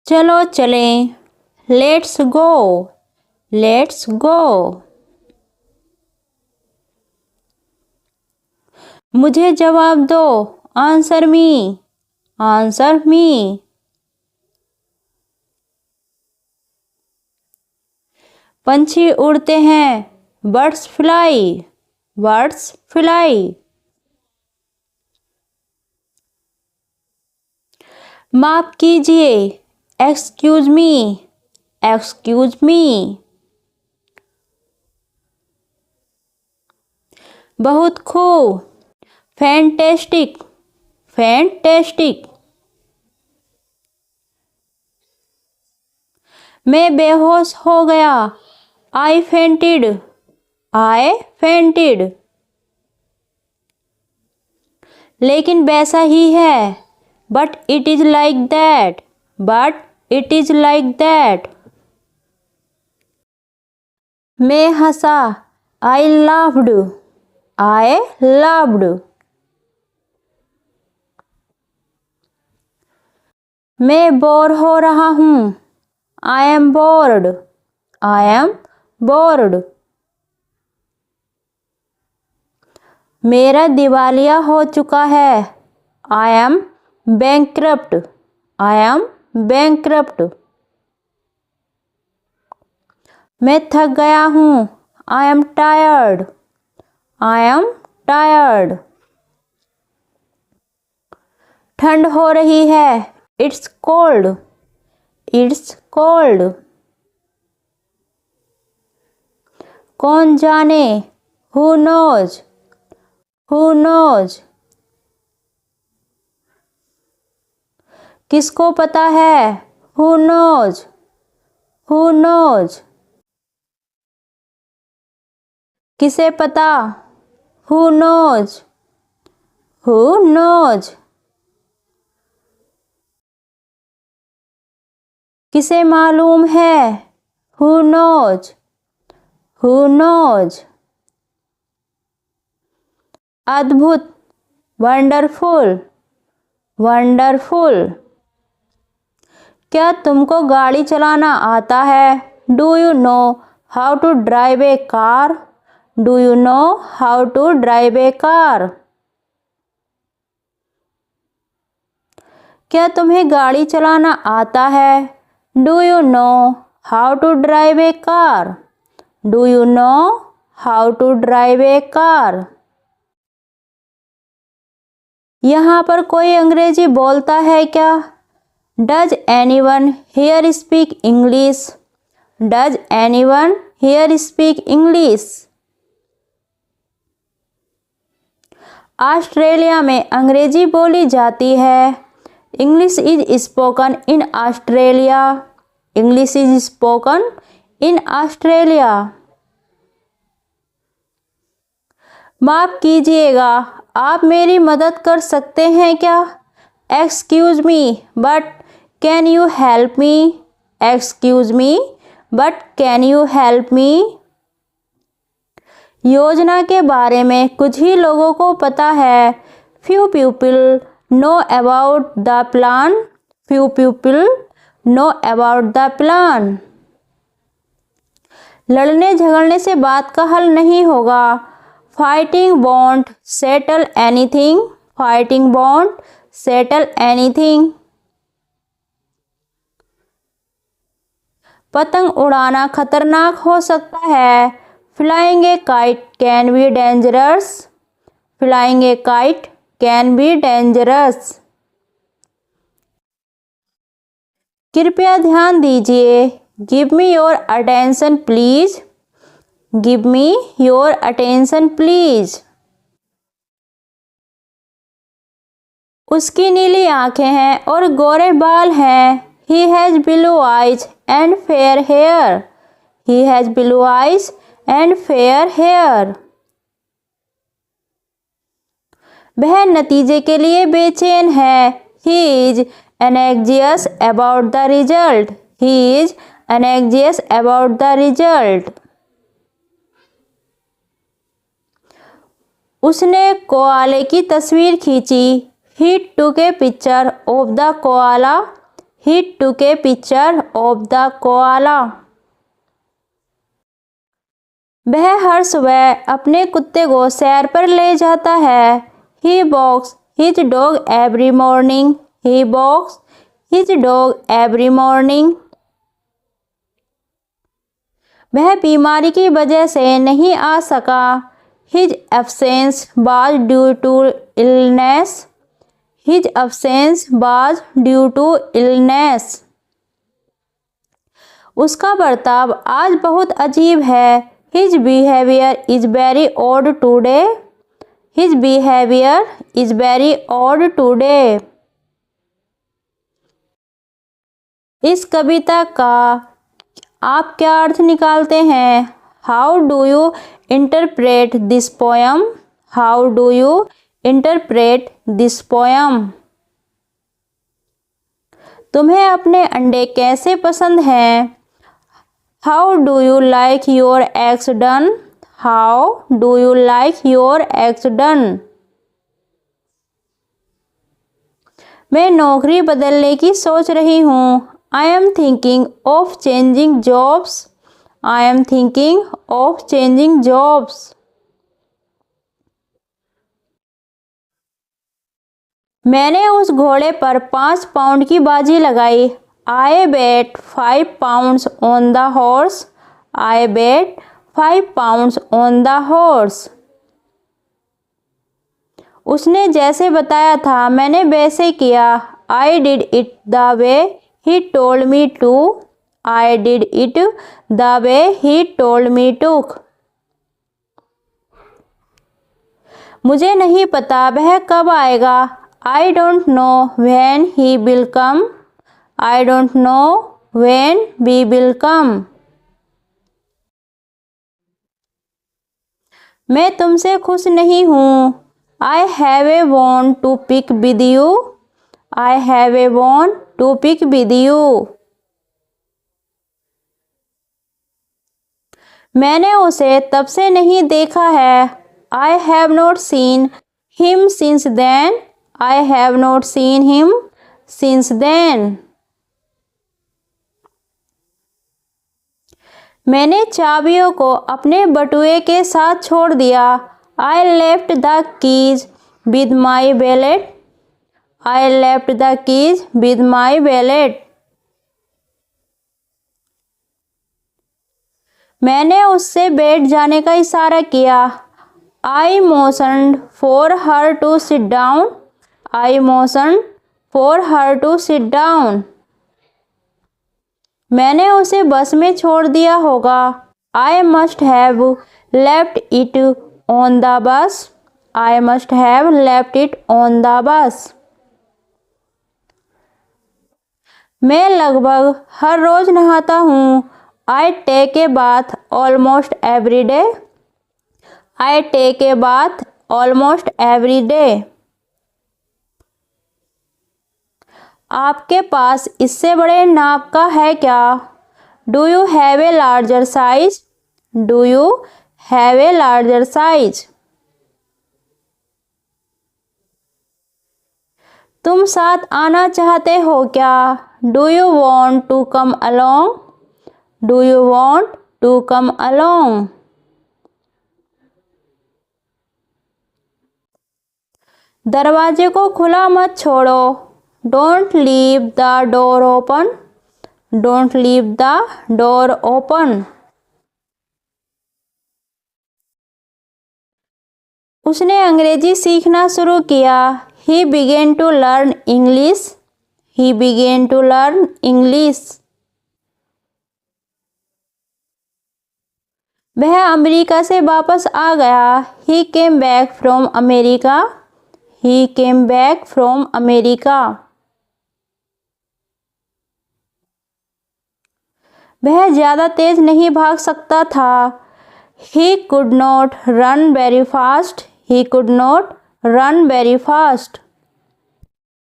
चलो चलें, let's go, let's go. मुझे जवाब दो, आंसर मी, आंसर मी। पंछी उड़ते हैं, बर्ड्स फ्लाई, बर्ड्स फ्लाई। माफ कीजिए, एक्सक्यूज मी, एक्सक्यूज मी। बहुत खूब, फैंटेस्टिक, फैंटेस्टिक। मैं बेहोश हो गया, आई फेंटेड, आई फेंटेड। लेकिन वैसा ही है, but it is like that, but it is like that. मैं हंसा, आई लाफ्ड, आई लाफ्ड। मैं बोर हो रहा हूँ, I am board, I am board. मेरा दिवालिया हो चुका है, I am bankrupt, I am bankrupt. मैं थक गया हूँ, I am tired, I am tired. ठंड हो रही है, इट्स कोल्ड, इट्स कोल्ड। कौन जाने, हु नोज, हु नोज। किसको पता है, हु नोज, हु नोज। किसे पता, हु नोज, हु नोज। किसे मालूम है, हु नोज, हु नोज। अद्भुत, वंडरफुल, वंडरफुल। क्या तुमको गाड़ी चलाना आता है, do you know how to drive a car, do you know how to drive a car. क्या तुम्हें गाड़ी चलाना आता है, do you know how to drive a car, do you know how to drive a car. यहाँ पर कोई अंग्रेजी बोलता है क्या, does anyone here speak English, does anyone here speak English. Australia में अंग्रेजी बोली जाती है, English is spoken in Australia, English is spoken in Australia. माफ कीजिएगा, आप मेरी मदद कर सकते हैं क्या, excuse me but can you help me, excuse me but can you help me. योजना के बारे में कुछ ही लोगों को पता है, few people know about the plan, few people know about the plan. लड़ने झगड़ने से बात का हल नहीं होगा, fighting want settle anything, fighting want settle anything. पतंग उड़ाना खतरनाक हो सकता है, flying A kite can be dangerous, flying A kite can be dangerous. कृपया ध्यान दीजिए, give me your attention please, give me your attention please. उसकी नीली आंखें हैं और गोरे बाल हैं, he has blue eyes and fair hair, he has blue eyes and fair hair. वह नतीजे के लिए बेचैन है, he is anxious about the result, he is anxious about the result. उसने कोआले की तस्वीर खींची, he took a picture of the koala, He took a picture of the koala. वह हर सुबह अपने कुत्ते को सैर पर ले जाता है. He walks his dog every morning. He walks his dog every morning. वह बीमारी की वजह से नहीं आ सका. His absence was due to illness. His absence was due to illness. उसका बर्ताव आज बहुत अजीब है. His behavior is very odd today. His behavior is very odd today. इस कविता का आप क्या अर्थ निकालते हैं? How do you interpret this poem? How do you interpret this poem? तुम्हें अपने अंडे कैसे पसंद हैं? How do you like your eggs done? How do you like your eggs done? मैं नौकरी बदलने की सोच रही हूँ. I am thinking of changing jobs. I am thinking of changing jobs. मैंने उस घोड़े पर 5 पाउंड की बाजी लगाई. I bet 5 pounds on the horse. I bet 5 pounds on the horse. उसने जैसे बताया था मैंने वैसे किया. I did it the way he told me to. I did it the way he told me to. मुझे नहीं पता वह कब आएगा. I don't know when he will come. I don't know when we will come. मैं तुमसे खुश नहीं हूँ. I have a want to pick with you. I have a want to pick with you. मैंने उसे तब से नहीं देखा है. I have not seen him since then. I have not seen him since then. मैंने चाबियों को अपने बटुए के साथ छोड़ दिया. I left the keys with my wallet. I left the keys with my wallet. मैंने उससे बैठ जाने का इशारा किया. I motioned for her to sit down. I motioned for her to sit down. मैंने उसे बस में छोड़ दिया होगा. I must have left it on the bus. I must have left it on the bus. मैं लगभग हर रोज नहाता हूँ. I take a bath almost every day. I take a bath almost every day. आपके पास इससे बड़े नाप का है क्या? Do you have a larger size? Do you have a larger size? तुम साथ आना चाहते हो क्या? Do you want to come along? Do you want to come along? दरवाजे को खुला मत छोड़ो. Don't leave the door open. Don't leave the door open. उसने अंग्रेजी सीखना शुरू किया. He began to learn English. He began to learn English. वह अमेरिका से वापस आ गया. He came back from America. He came back from America. वह ज़्यादा तेज नहीं भाग सकता था. He could not run very fast. He could not run very fast.